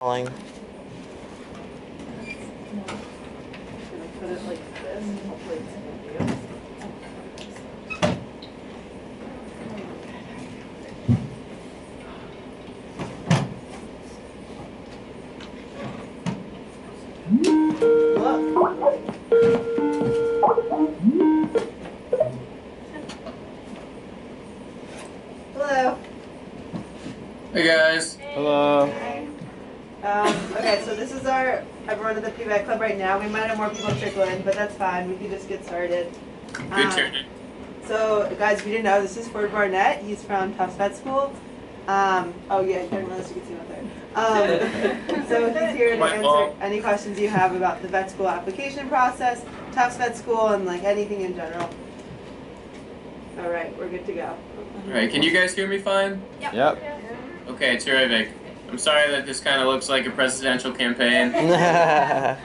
Calling. Put it like this, and hopefully it's in view. Hello. Hey guys. Hello. Okay, so this is everyone at the PVAC Club right now. We might have more people trickle in, but that's fine. We can just get started. Good turn. So, guys, if you didn't know, this is Ford Barnett. He's from Tuft Vet School. Oh yeah, everyone else you can see him up there. So he's here to answer any questions you have about the vet school application process, Tufts Vet School, and like anything in general. All right, we're good to go. All right, can you guys hear me fine? Yep. Okay, terrific. I'm sorry that this kind of looks like a presidential campaign. I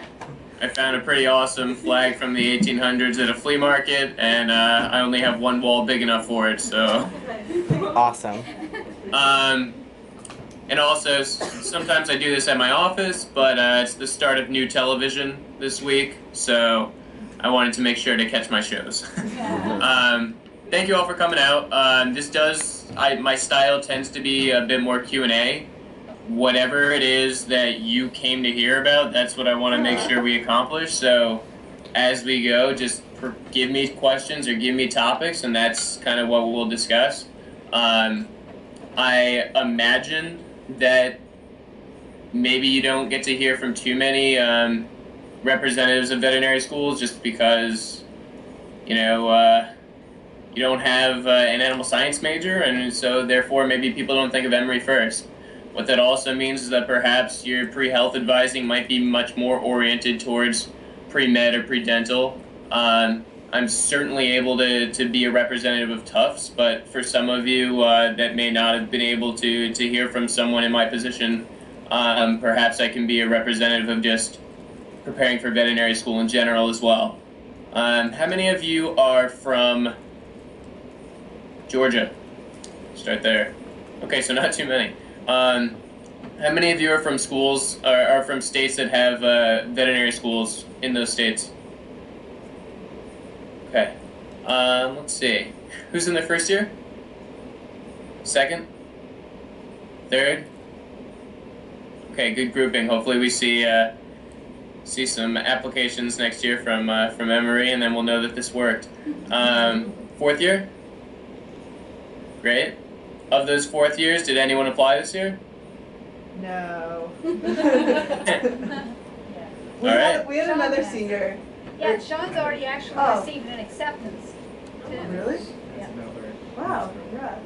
found a pretty awesome flag from the 1800s at a flea market, and I only have one wall big enough for it, so. Awesome. And also, sometimes I do this at my office, but it's the start of new television this week, so I wanted to make sure to catch my shows. Thank you all for coming out. My style tends to be a bit more Q&A. Whatever it is that you came to hear about, that's what I want to make sure we accomplish. So as we go, just give me questions or give me topics, and that's kind of what we'll discuss. I imagine that maybe you don't get to hear from too many representatives of veterinary schools just because, you don't have an animal science major, and so therefore maybe people don't think of Emory first. What that also means is that perhaps your pre-health advising might be much more oriented towards pre-med or pre-dental. I'm certainly able to be a representative of Tufts, but for some of you that may not have been able to hear from someone in my position, perhaps I can be a representative of just preparing for veterinary school in general as well. How many of you are from Georgia? Start there. Okay, so not too many. How many of you are from schools, or are from states that have veterinary schools in those states? Okay. Let's see. Who's in their first year? Second? Third? Okay, good grouping. Hopefully we see some applications next year from Emory, and then we'll know that this worked. Fourth year? Great. Of those fourth years, did anyone apply this year? No. We Alright. had another senior. Yeah, Sean's already actually received an acceptance. Really? Yeah. Wow. Yeah.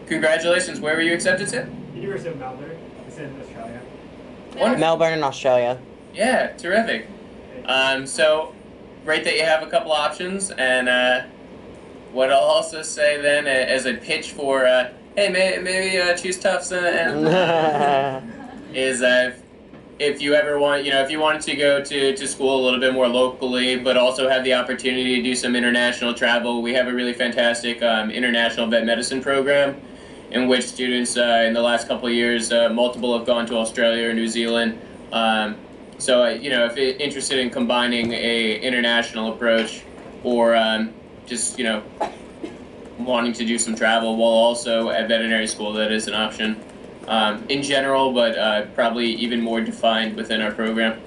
Congratulations. Where were you accepted to? University of Melbourne. It's in Australia. Wonderful. Melbourne in Australia. Yeah, terrific. So great that you have a couple options, and what I'll also say then as a pitch for hey, maybe choose Tufts is if you ever want, if you wanted to go to school a little bit more locally, but also have the opportunity to do some international travel, we have a really fantastic international vet medicine program in which students in the last couple of years, multiple have gone to Australia or New Zealand. So, if you're interested in combining a international approach or just, wanting to do some travel while also at veterinary school, that is an option in general, but probably even more defined within our program.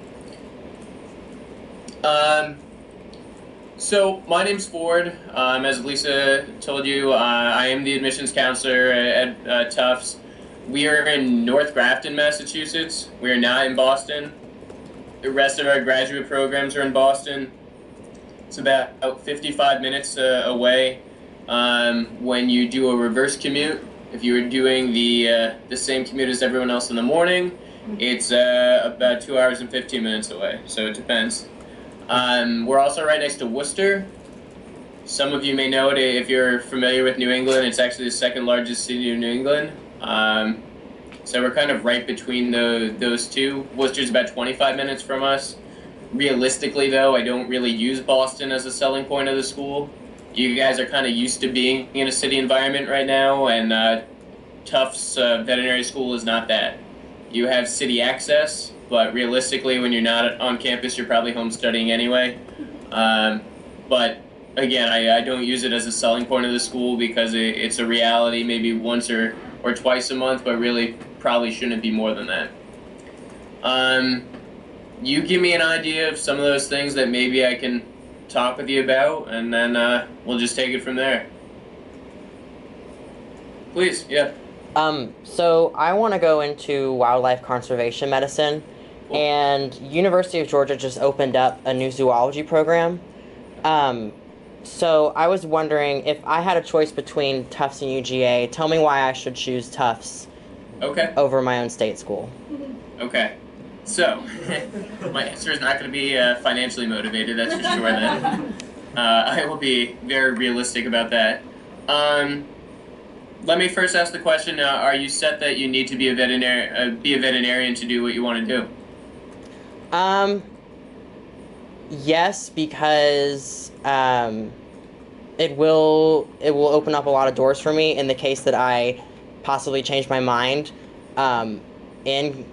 So my name's Ford. As Lisa told you, I am the admissions counselor at Tufts. We are in North Grafton, Massachusetts. We are not in Boston. The rest of our graduate programs are in Boston. It's about 55 minutes away. When you do a reverse commute, if you were doing the same commute as everyone else in the morning, it's about 2 hours and 15 minutes away, so it depends. We're also right next to Worcester. Some of you may know it if you're familiar with New England. It's actually the second largest city in New England. So we're kind of right between those two. Worcester's about 25 minutes from us. Realistically, though, I don't really use Boston as a selling point of the school. You guys are kind of used to being in a city environment right now, and Tufts Veterinary School is not that. you have city access, but realistically, when you're not on campus, you're probably home studying anyway. But again, I don't use it as a selling point of the school because it's a reality maybe once or twice a month, but really probably shouldn't be more than that. You give me an idea of some of those things that maybe I can talk with you about, and then we'll just take it from there. Please, yeah. So I want to go into wildlife conservation medicine, Cool. and University of Georgia just opened up a new zoology program. So I was wondering if I had a choice between Tufts and UGA, tell me why I should choose Tufts Okay. over my own state school. Okay. So, my answer is not going to be financially motivated, that's for sure then. I will be very realistic about that. Let me first ask the question, are you set that you need to be a veterinarian to do what you want to do? Yes, because it will open up a lot of doors for me in the case that I possibly change my mind in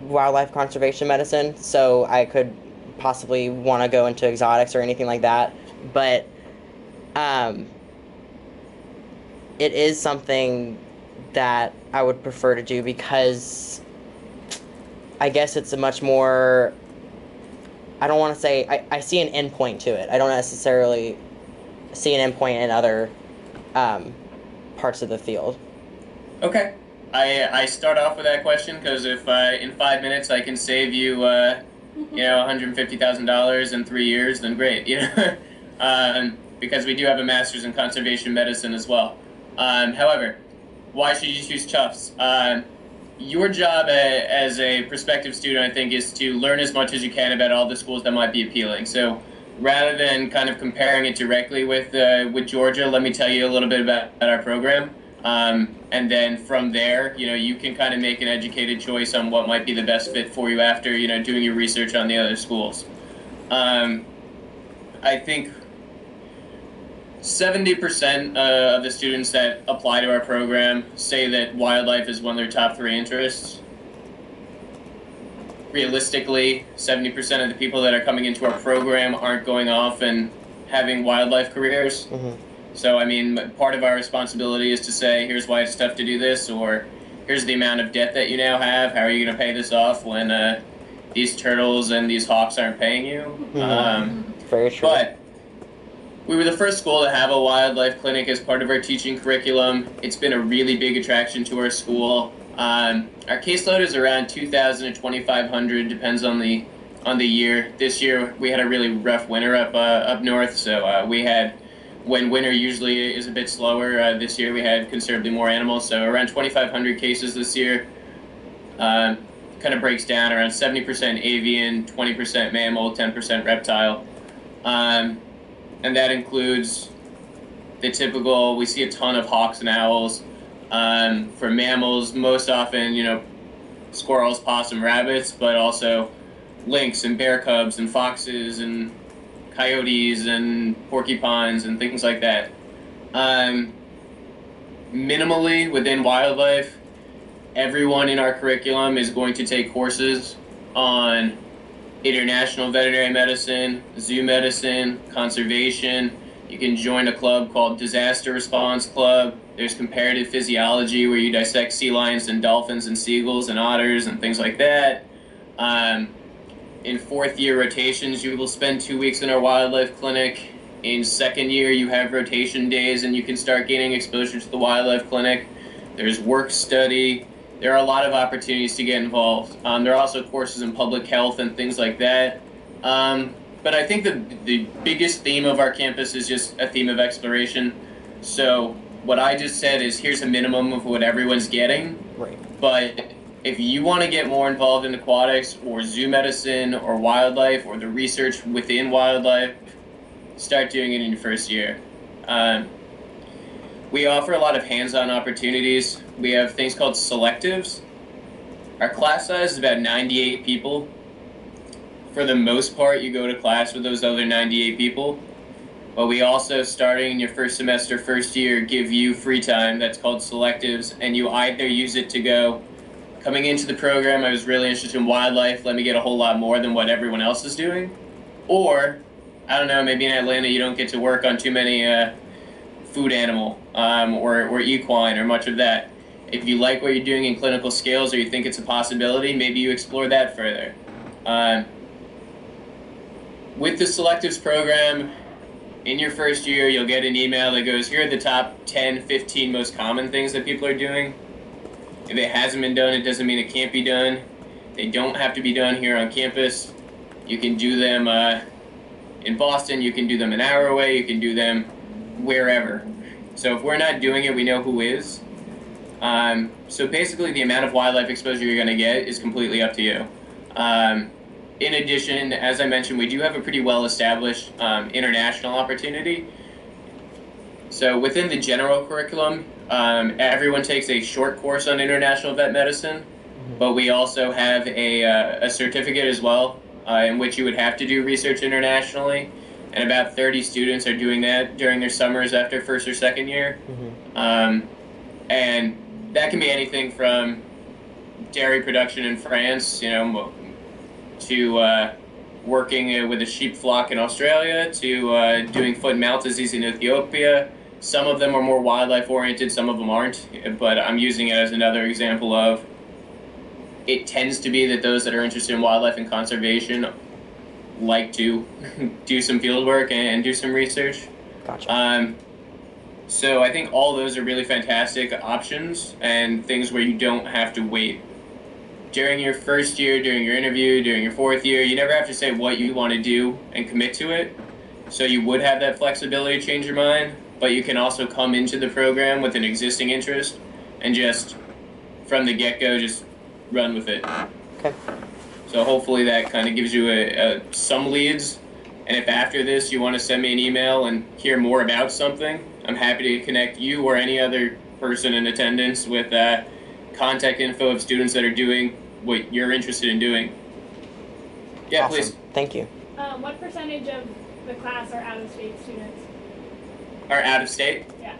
wildlife conservation medicine. So I could possibly want to go into exotics or anything like that. But it is something that I would prefer to do because I guess it's a much more, I don't want to say, I see an endpoint to it. I don't necessarily see an endpoint in other parts of the field. Okay. I start off with that question because if in 5 minutes I can save you, $150,000 in 3 years, then great, because we do have a master's in conservation medicine as well. However, why should you choose Tufts? Your job as a prospective student, I think, is to learn as much as you can about all the schools that might be appealing. So rather than kind of comparing it directly with Georgia, let me tell you a little bit about our program. And then from there, you can kind of make an educated choice on what might be the best fit for you after, doing your research on the other schools. I think 70% of the students that apply to our program say that wildlife is one of their top 3 interests. Realistically, 70% of the people that are coming into our program aren't going off and having wildlife careers. Mm-hmm. So, part of our responsibility is to say, here's why it's tough to do this, or here's the amount of debt that you now have. How are you going to pay this off when these turtles and these hawks aren't paying you? Mm-hmm. Very true. But we were the first school to have a wildlife clinic as part of our teaching curriculum. It's been a really big attraction to our school. Our caseload is around 2,000 to 2,500, depends on the year. This year we had a really rough winter up north, so we had, when winter usually is a bit slower, this year we had considerably more animals, so around 2,500 cases this year. Kind of breaks down around 70% avian, 20% mammal, 10% reptile. And that includes the typical, we see a ton of hawks and owls. For mammals, most often, squirrels, possum, rabbits, but also lynx and bear cubs and foxes and coyotes and porcupines and things like that. Minimally, within wildlife, everyone in our curriculum is going to take courses on international veterinary medicine, zoo medicine, conservation. You can join a club called Disaster Response Club. There's comparative physiology where you dissect sea lions and dolphins and seagulls and otters and things like that. In 4th year rotations, you will spend 2 weeks in our wildlife clinic. In 2nd year, you have rotation days and you can start gaining exposure to the wildlife clinic. There's work study. There are a lot of opportunities to get involved. There are also courses in public health and things like that. But I think the biggest theme of our campus is just a theme of exploration. So what I just said is here's a minimum of what everyone's getting. Right. But if you want to get more involved in aquatics or zoo medicine or wildlife or the research within wildlife, start doing it in your 1st year. We offer a lot of hands-on opportunities. We have things called selectives. Our class size is about 98 people. For the most part, you go to class with those other 98 people. But we also, starting in your 1st semester, 1st year, give you free time that's called selectives, and you either use it to go coming into the program, I was really interested in wildlife. Let me get a whole lot more than what everyone else is doing. Or, I don't know, maybe in Atlanta you don't get to work on too many food animal or equine or much of that. If you like what you're doing in clinical scales or you think it's a possibility, maybe you explore that further. With the selectives program, in your first year, you'll get an email that goes, here are the top 10, 15 most common things that people are doing. If it hasn't been done, it doesn't mean it can't be done. They don't have to be done here on campus. You can do them in Boston, you can do them an hour away, you can do them wherever. So if we're not doing it, we know who is. So basically the amount of wildlife exposure you're gonna get is completely up to you. In addition, as I mentioned, we do have a pretty well-established international opportunity. So within the general curriculum, everyone takes a short course on international vet medicine, but we also have a certificate as well, in which you would have to do research internationally, and about 30 students are doing that during their summers after first or second year. And that can be anything from dairy production in France, to working with a sheep flock in Australia, to doing foot and mouth disease in Ethiopia. Some of them are more wildlife oriented, some of them aren't, but I'm using it as another example of it tends to be that those that are interested in wildlife and conservation like to do some field work and do some research. Gotcha. So I think all those are really fantastic options and things where you don't have to wait. During your first year, during your interview, during your fourth year, you never have to say what you want to do and commit to it. So you would have that flexibility to change your mind, but you can also come into the program with an existing interest and just, from the get-go, just run with it. Okay. So hopefully that kind of gives you some leads. And if after this you want to send me an email and hear more about something, I'm happy to connect you or any other person in attendance with contact info of students that are doing what you're interested in doing. Yeah, Awesome. please. Thank you. What percentage of the class are out-of-state students? Are out of state? Yeah.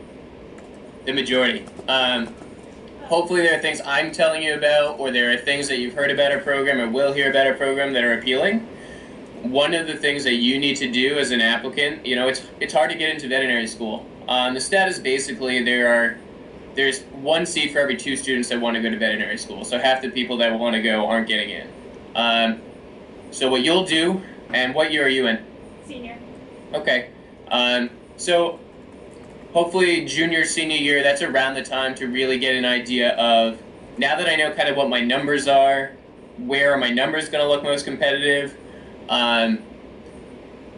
The majority. Hopefully there are things I'm telling you about, or there are things that you've heard about our program or will hear about our program that are appealing. One of the things that you need to do as an applicant, it's hard to get into veterinary school. The stat is basically there's one seat for every 2 students that want to go to veterinary school. So half the people that want to go aren't getting in. So what you'll do, and what year are you in? Senior. Okay. So hopefully junior, senior year, that's around the time to really get an idea of, now that I know kind of what my numbers are, where are my numbers going to look most competitive,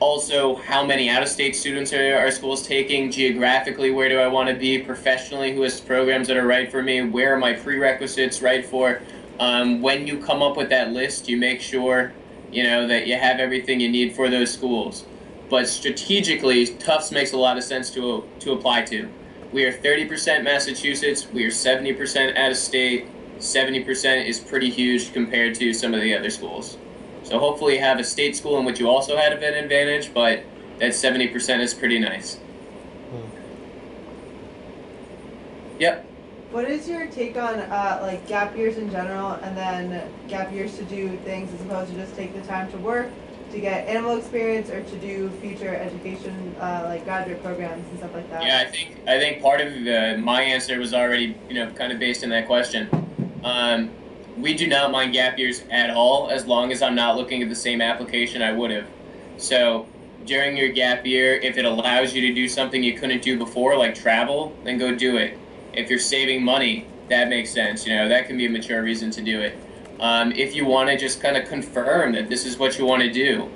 also how many out-of-state students are our schools taking, geographically where do I want to be, professionally who has programs that are right for me, where are my prerequisites right for. When you come up with that list, you make sure that you have everything you need for those schools. But strategically, Tufts makes a lot of sense to apply to. We are 30% Massachusetts, we are 70% out of state, 70% is pretty huge compared to some of the other schools. So hopefully you have a state school in which you also had a vet advantage, but that 70% is pretty nice. Yep. What is your take on like gap years in general, and then gap years to do things as opposed to just take the time to work, to get animal experience, or to do future education like graduate programs and stuff like that? Yeah, I think part of my answer was already kind of based in that question. We do not mind gap years at all, as long as I'm not looking at the same application I would have. So during your gap year, if it allows you to do something you couldn't do before, like travel, then go do it. If you're saving money, that makes sense. That can be a mature reason to do it. If you want to just kind of confirm that this is what you want to do,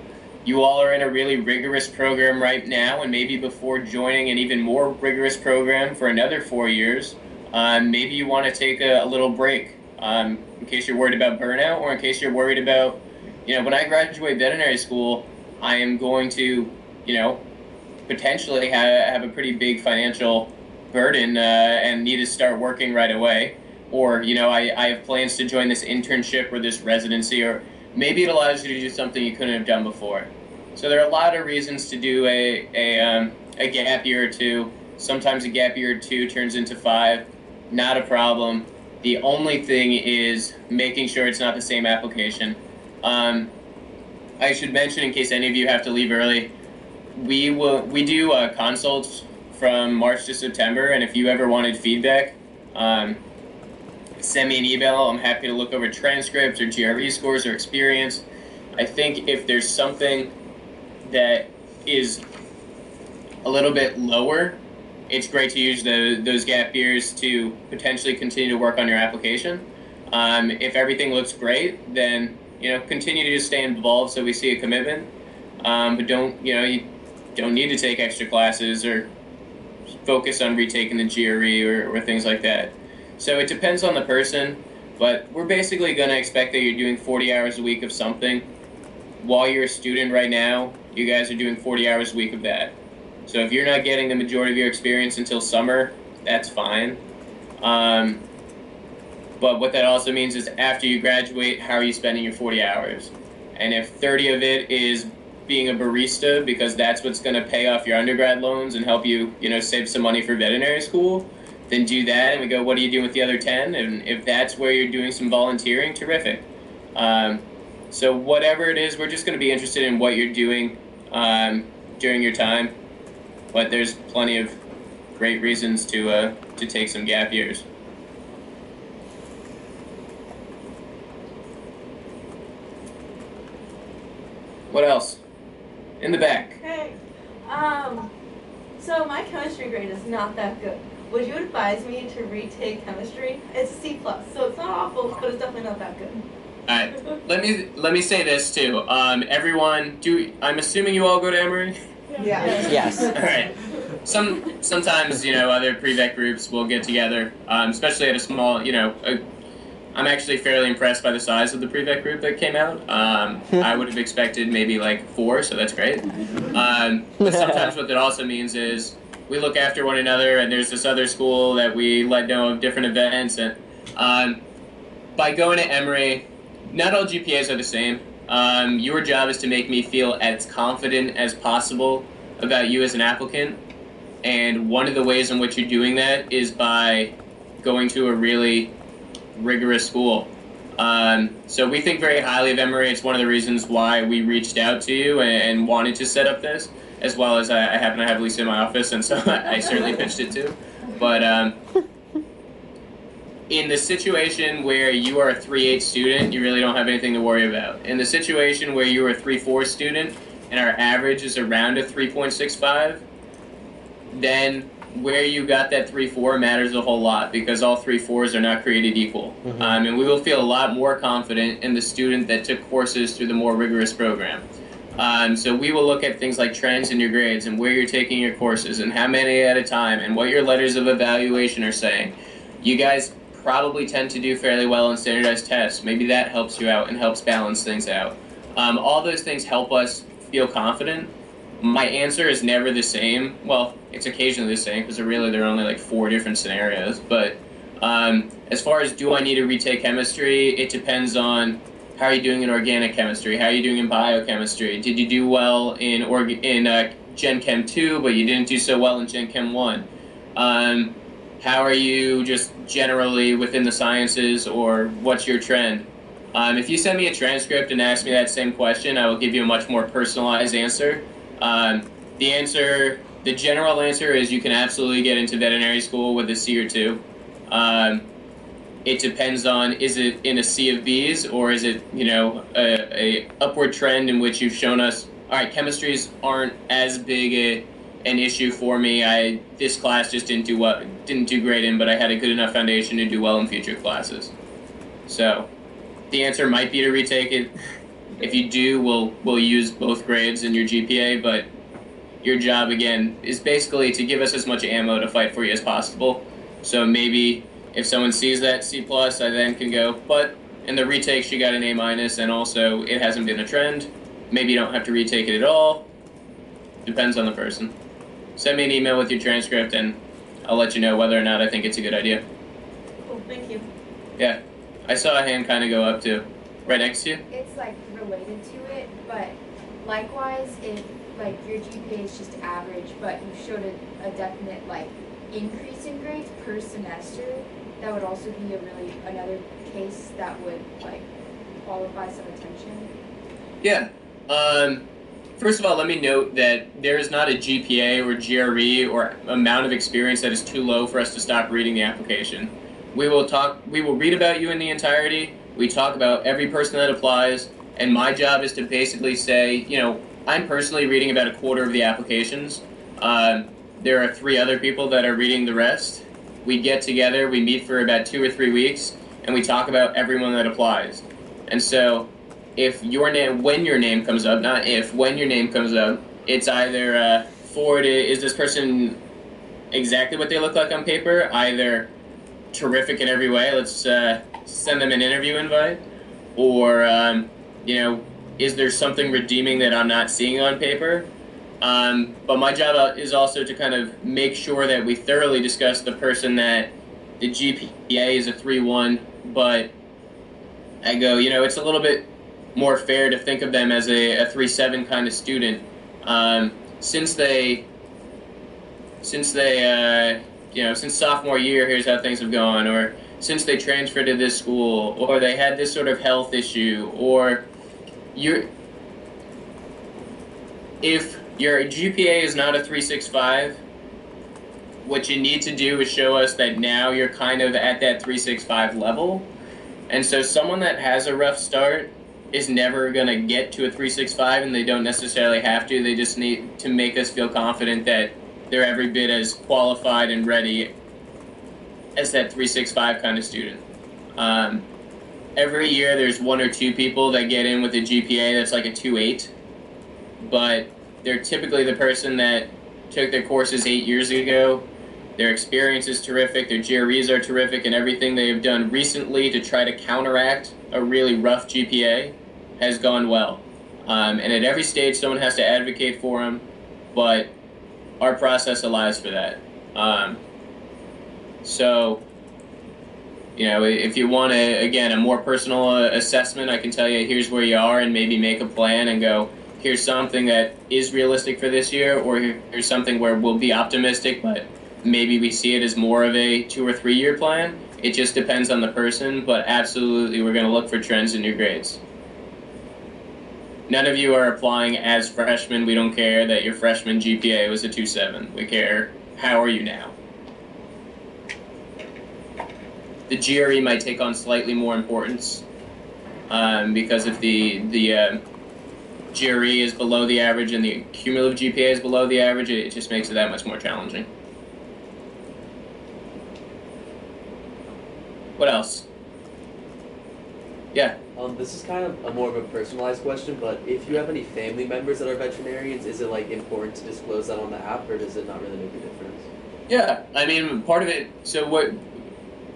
you all are in a really rigorous program right now, and maybe before joining an even more rigorous program for another 4 years, maybe you want to take a little break. In case you're worried about burnout, or in case you're worried about, when I graduate veterinary school, I am going to, potentially have a pretty big financial burden and need to start working right away. Or, I have plans to join this internship or this residency, or maybe it allows you to do something you couldn't have done before. So there are a lot of reasons to do a gap year or two. Sometimes a gap year or two turns into 5, not a problem. The only thing is making sure it's not the same application. I should mention, in case any of you have to leave early, we do consults from March to September, and if you ever wanted feedback, send me an email. I'm happy to look over transcripts or GRE scores or experience. I think if there's something that is a little bit lower, it's great to use those gap years to potentially continue to work on your application. If everything looks great, then continue to just stay involved so we see a commitment. But you don't need to take extra classes or focus on retaking the GRE or things like that. So it depends on the person, but we're basically going to expect that you're doing 40 hours a week of something. While you're a student right now, you guys are doing 40 hours a week of that. So if you're not getting the majority of your experience until summer, that's fine. But what that also means is after you graduate, how are you spending your 40 hours? And if 30 of it is being a barista because that's what's going to pay off your undergrad loans and help you, save some money for veterinary school, then do that. And we go, what are you doing with the other 10? And if that's where you're doing some volunteering, terrific. So whatever it is, we're just going to be interested in what you're doing during your time. But there's plenty of great reasons to take some gap years. What else? In the back. Hey, so my chemistry grade is not that good. Would you advise me to retake chemistry? It's a C+, so it's not awful, but it's definitely not that good. Alright, let me say this too. Everyone, I'm assuming you all go to Emory? Yeah. Yes. Alright. Sometimes, other pre-vet groups will get together, especially at a small, I'm actually fairly impressed by the size of the pre-vet group that came out. I would have expected maybe like 4, so that's great. But sometimes what that also means is we look after one another, and there's this other school that we let know of different events, and by going to Emory, not all GPAs are the same. Your job is to make me feel as confident as possible about you as an applicant, and one of the ways in which you're doing that is by going to a really rigorous school. So we think very highly of Emory. It's one of the reasons why we reached out to you and wanted to set up this, as well as I happen to have Lisa in my office, and so I certainly pitched it too. But in the situation where you are a 3.8 student, you really don't have anything to worry about. In the situation where you are a 3.4 student and our average is around a 3.65, then where you got that 3.4 matters a whole lot, because all 3.4s are not created equal. Mm-hmm. And we will feel a lot more confident in the student that took courses through the more rigorous program. So we will look at things like trends in your grades and where you're taking your courses and how many at a time and what your letters of evaluation are saying. You guys probably tend to do fairly well on standardized tests. Maybe that helps you out and helps balance things out. All those things help us feel confident. My answer is never the same. Well, it's occasionally the same because there are only like 4 different scenarios. But as far as do I need to retake chemistry, it depends on how are you doing in organic chemistry, how are you doing in biochemistry. Did you do well in Gen Chem 2, but you didn't do so well in Gen Chem 1? How are you just generally within the sciences, or what's your trend? If you send me a transcript and ask me that same question, I will give you a much more personalized answer. The general answer is you can absolutely get into veterinary school with a C or 2. It depends on, is it in a sea of B's, or is it, a upward trend in which you've shown us, all right, chemistries aren't as big an issue for me. This class just didn't do great in, but I had a good enough foundation to do well in future classes. So the answer might be to retake it. If you do, we'll use both grades in your GPA, but your job, again, is basically to give us as much ammo to fight for you as possible. So maybe if someone sees that C+, I then can go, but in the retake she got an A-, and also it hasn't been a trend. Maybe you don't have to retake it at all. Depends on the person. Send me an email with your transcript, and I'll let you know whether or not I think it's a good idea. Cool, thank you. Yeah, I saw a hand kind of go up too. Right next to you? It's like related to it, but likewise, if like your GPA is just average, but you showed a definite like increase in grades per semester, that would also be another case that would like qualify some attention? Yeah. First of all, let me note that there is not a GPA or GRE or amount of experience that is too low for us to stop reading the application. We will read about you in the entirety. We talk about every person that applies, and my job is to basically say, I'm personally reading about a quarter of the applications. There are 3 other people that are reading the rest. We get together, we meet for about 2 or 3 weeks, and we talk about everyone that applies. And so, when your name comes up, not if, when your name comes up, it's either forward, is this person exactly what they look like on paper? Either terrific in every way, let's send them an interview invite, or, is there something redeeming that I'm not seeing on paper? But my job is also to kind of make sure that we thoroughly discuss the person that the GPA is a 3.1, but I go, it's a little bit more fair to think of them as a 3.7 kind of student, since sophomore year, here's how things have gone, or since they transferred to this school, or they had this sort of health issue, or if your GPA is not a 3.65, what you need to do is show us that now you're kind of at that 3.65 level. And so someone that has a rough start is never going to get to a 3.65, and they don't necessarily have to. They just need to make us feel confident that they're every bit as qualified and ready as that 3.65 kind of student. Every year there's 1 or 2 people that get in with a GPA that's like a 2.8, but they're typically the person that took their courses 8 years ago. Their experience is terrific, their GREs are terrific, and everything they have done recently to try to counteract a really rough GPA has gone well. And at every stage, someone has to advocate for them, but our process allows for that. So, if you want a more personal assessment, I can tell you here's where you are, and maybe make a plan and go, here's something that is realistic for this year, or here's something where we'll be optimistic, but maybe we see it as more of a 2 or 3 year plan. It just depends on the person, but absolutely we're going to look for trends in your grades. None of you are applying as freshmen. We don't care that your freshman GPA was a 2.7. We care, how are you now? The GRE might take on slightly more importance, because if the GRE is below the average and the cumulative GPA is below the average, it just makes it that much more challenging. What else? Yeah. This is kind of more of a personalized question, but if you have any family members that are veterinarians, is it like important to disclose that on the app, or does it not really make a difference? Yeah, I mean, part of it. So, what?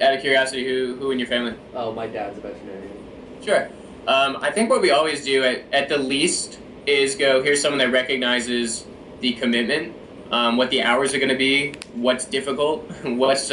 Out of curiosity, who in your family? Oh, my dad's a veterinarian. Sure. I think what we always do at the least is go, here's someone that recognizes the commitment, what the hours are going to be, what's difficult, what's